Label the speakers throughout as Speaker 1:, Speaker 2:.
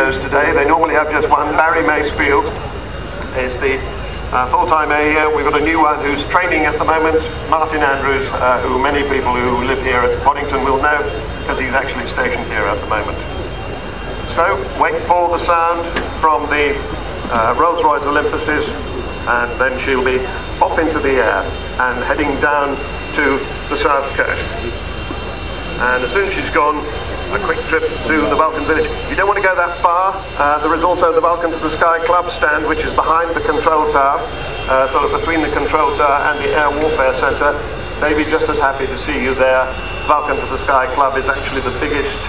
Speaker 1: Today, they normally have just one. Barry Macefield is the full-time AE. We've got a new one who's training at the moment, Martin Andrews, who many people who live here at Waddington will know because he's actually stationed here at the moment. So, wait for the sound from the Rolls-Royce Olympuses, and then she'll be off into the air and heading down to the south coast. And as soon as she's gone, a quick trip to the Vulcan village. You don't want to go that far. There is also the Vulcan to the Sky Club stand, which is behind the control tower, sort of between the control tower and the Air Warfare Centre. They'd be just as happy to see you there. Vulcan to the Sky Club is actually the biggest,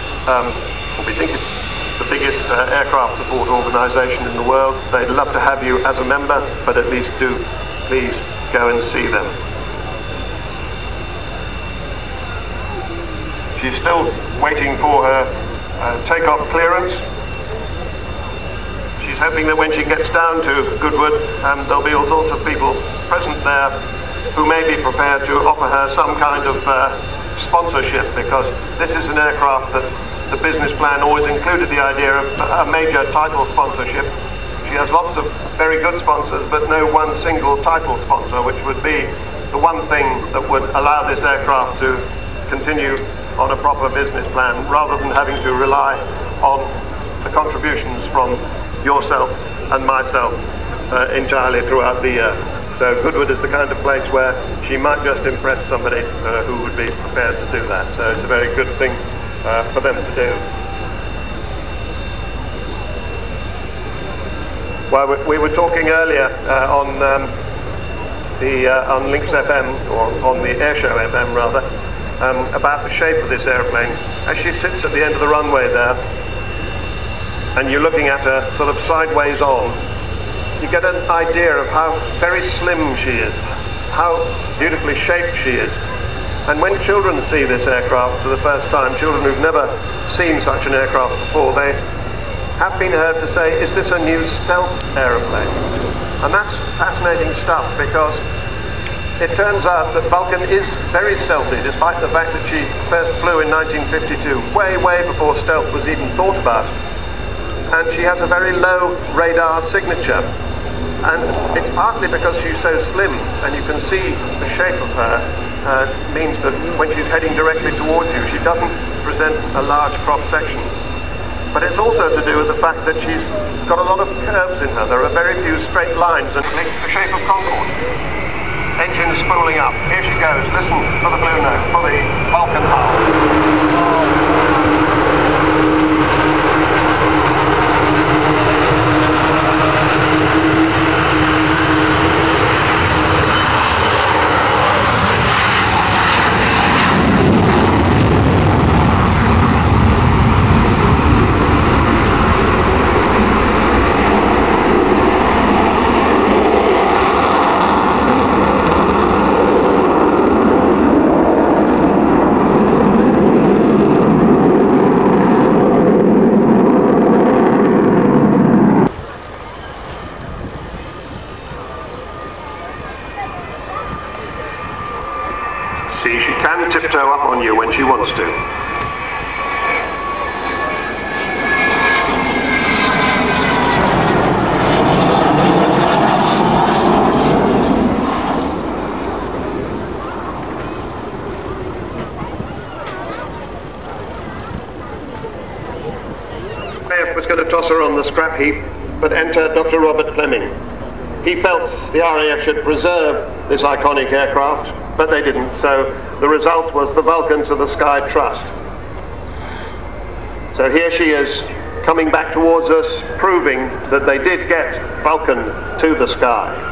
Speaker 1: we think it's the biggest aircraft support organisation in the world. They'd love to have you as a member, but at least do please go and see them. She's still waiting for her take-off clearance. She's hoping that when she gets down to Goodwood, there'll be all sorts of people present there who may be prepared to offer her some kind of sponsorship, because this is an aircraft that the business plan always included the idea of a major title sponsorship. She has lots of very good sponsors, but no one single title sponsor, which would be the one thing that would allow this aircraft to continue on a proper business plan, rather than having to rely on the contributions from yourself and myself entirely throughout the year. So Goodwood is the kind of place where she might just impress somebody who would be prepared to do that. So it's a very good thing for them to do. Well, we were talking earlier on Links FM, or on the Airshow FM rather, about the shape of this airplane. As she sits at the end of the runway there, and you're looking at her sort of sideways on, you get an idea of how very slim she is, how beautifully shaped she is. And when children see this aircraft for the first time, children who've never seen such an aircraft before, they have been heard to say, is this a new stealth aeroplane? And that's fascinating stuff, because it turns out that Vulcan is very stealthy, despite the fact that she first flew in 1952, way before stealth was even thought about. And she has a very low radar signature. And it's partly because she's so slim, and you can see the shape of her means that when she's heading directly towards you, she doesn't present a large cross-section. But it's also to do with the fact that she's got a lot of curves in her. There are very few straight lines, and the shape of Concorde. Engine spooling up. Here she goes. Listen for the blue note, for the Vulcan hull. See, she can tiptoe up on you when she wants to. RAF was going to toss her on the scrap heap, but enter Dr. Robert Fleming. He felt the RAF should preserve this iconic aircraft, but they didn't, so the result was the Vulcan to the Sky Trust. So here she is, coming back towards us, proving that they did get Vulcan to the sky.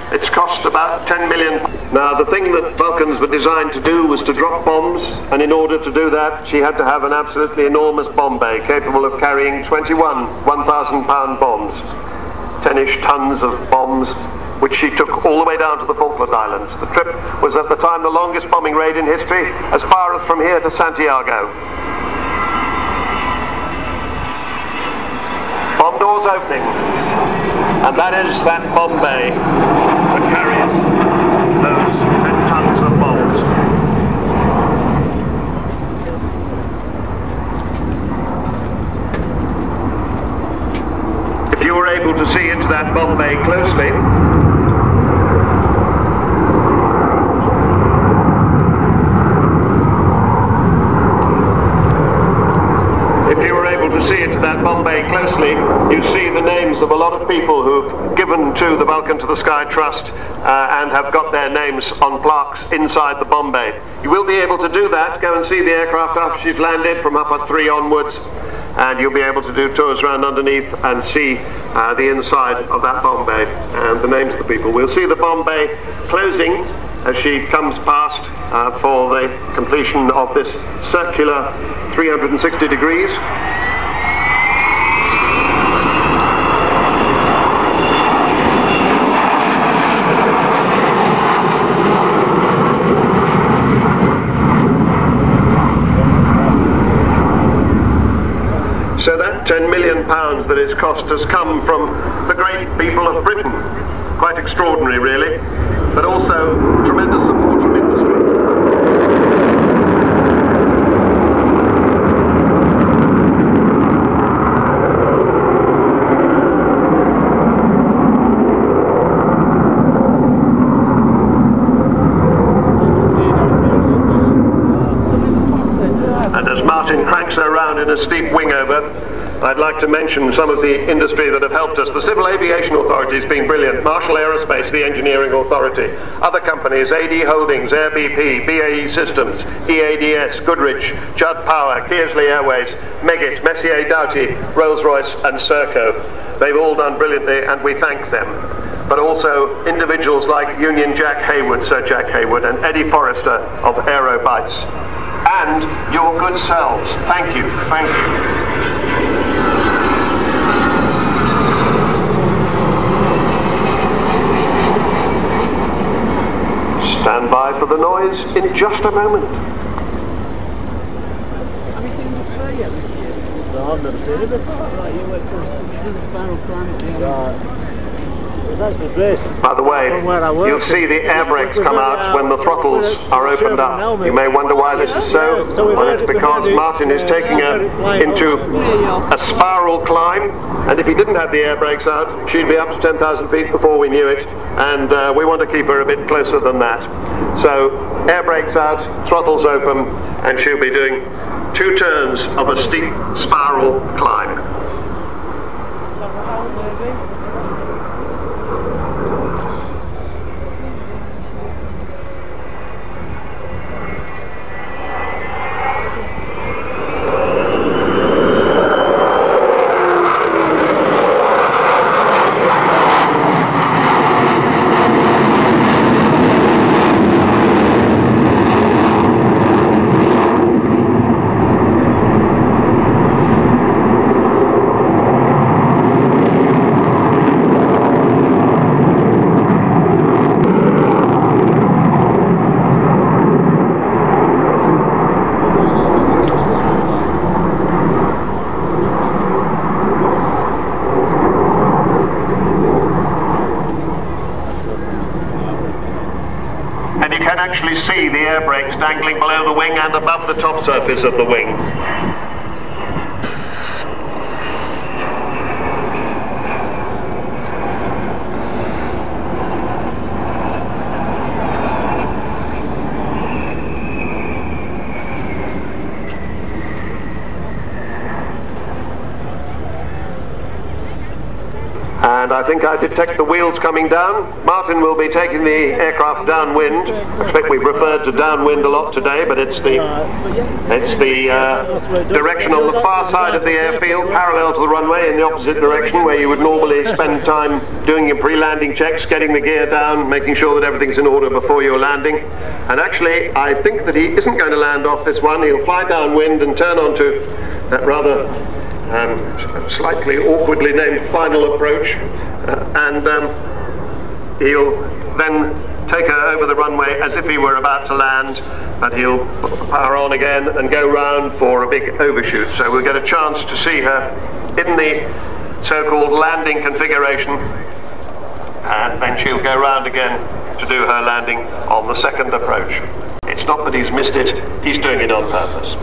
Speaker 1: It's cost about 10 million. Now, the thing that Vulcans were designed to do was to drop bombs, and in order to do that, she had to have an absolutely enormous bomb bay, capable of carrying 21 1,000-pound bombs, 10-ish tons of bombs, which she took all the way down to the Falkland Islands. The trip was at the time the longest bombing raid in history, as far as from here to Santiago. Bomb doors opening, and that is that bomb bay that carries those 10 tons of bombs. If you were able to see into that bomb bay closely, you see the names of a lot of people who've given to the Vulcan to the Sky Trust and have got their names on plaques inside the bomb bay. You will be able to do that, go and see the aircraft after she's landed from 3:30 onwards, and you'll be able to do tours around underneath and see the inside of that bomb bay and the names of the people. We'll see the bomb bay closing as she comes past for the completion of this circular 360 degrees. So that £10 million that it's cost has come from the great people of Britain. Quite extraordinary, really, but also tremendous support from industry. And as Martin cranks her around in a steep wing over, I'd like to mention some of the industry that have helped us. The Civil Aviation Authority has been brilliant. Marshall Aerospace, the engineering authority. Other companies, AD Holdings, Air BP, BAE Systems, EADS, Goodrich, Judd Power, Kearsley Airways, Meggitt, Messier Doughty, Rolls-Royce and Serco. They've all done brilliantly and we thank them. But also individuals like Union Jack Hayward, Sir Jack Hayward, and Eddie Forrester of Aerobytes. And your good selves. Thank you. Thank you. Stand by for the noise in just a moment.
Speaker 2: Have you seen this play yet this year? No, I've never seen it before. Right, you went to the spiral climb at the end. Right.
Speaker 1: By the way, you'll see the air brakes come out when the throttles are opened up. You may wonder why this is so. Well, it's because Martin is taking her into a spiral climb, and if he didn't have the air brakes out, she'd be up to 10,000 feet before we knew it, and we want to keep her a bit closer than that. So, air brakes out, throttles open, and she'll be doing 2 turns of a steep spiral climb. Actually see the air brakes dangling below the wing and above the top surface of the wing. And I think I detect the wheels coming down. Martin will be taking the aircraft downwind. I expect we've referred to downwind a lot today, but it's the direction on the far side of the airfield, parallel to the runway, in the opposite direction, where you would normally spend time doing your pre-landing checks, getting the gear down, making sure that everything's in order before you're landing. And actually, I think that he isn't going to land off this one. He'll fly downwind and turn onto that rather slightly awkwardly named final approach, and He'll then take her over the runway as if he were about to land, and he'll put the power on again and go round for a big overshoot. So we'll get a chance to see her in the so-called landing configuration, and then she'll go round again to do her landing on the second approach. It's not that he's missed it, he's doing it on purpose.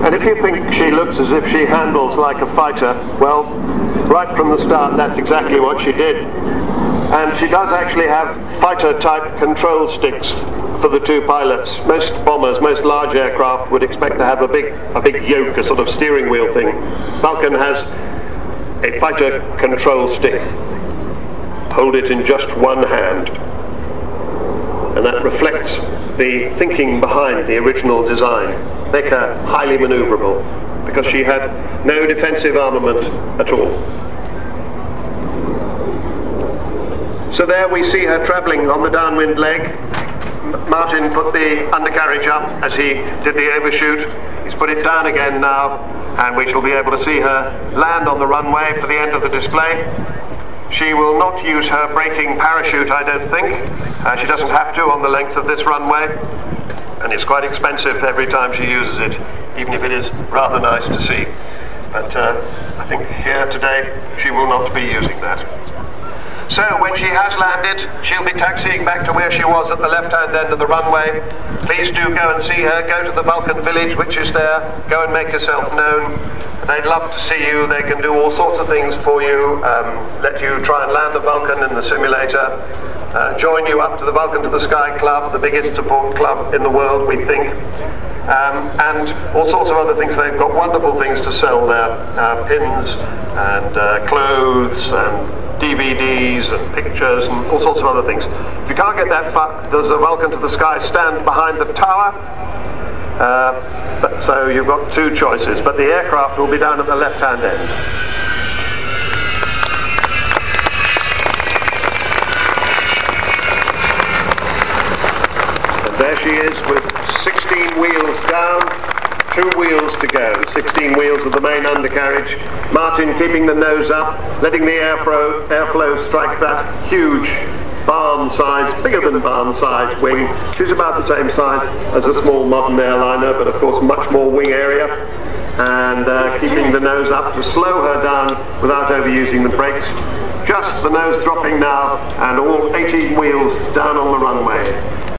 Speaker 1: And if you think she looks as if she handles like a fighter, well, right from the start, that's exactly what she did. And she does actually have fighter-type control sticks for the two pilots. Most bombers, most large aircraft would expect to have a big yoke, a sort of steering wheel thing. Vulcan has a fighter control stick. Hold it in just one hand. And that reflects the thinking behind the original design. Make her highly maneuverable, because she had no defensive armament at all. So there we see her travelling on the downwind leg. Martin put the undercarriage up as he did the overshoot. He's put it down again now, and we shall be able to see her land on the runway for the end of the display. She will not use her braking parachute, I don't think. She doesn't have to on the length of this runway, and it's quite expensive every time she uses it, even if it is rather nice to see. But I think here today she will not be using that. So when she has landed, she'll be taxiing back to where she was at the left-hand end of the runway. Please do go and see her. Go to the Vulcan village, which is there. Go and make yourself known. They'd love to see you. They can do all sorts of things for you. Let you try and land the Vulcan in the simulator. Join you up to the Vulcan to the Sky Club, the biggest support club in the world, we think. And all sorts of other things. They've got wonderful things to sell there. Pins and clothes and DVDs and pictures and all sorts of other things. If you can't get that far, there's a Vulcan to the Sky stand behind the tower. So you've got two choices, but the aircraft will be down at the left-hand end. And there she is with 16 wheels down, 2 wheels to go, 16 wheels of the main undercarriage. Martin keeping the nose up, letting the airflow strike that huge barn size, bigger than barn size wing. She's about the same size as a small modern airliner, but of course much more wing area. And keeping the nose up to slow her down without overusing the brakes. Just the nose dropping now, and all 18 wheels down on the runway.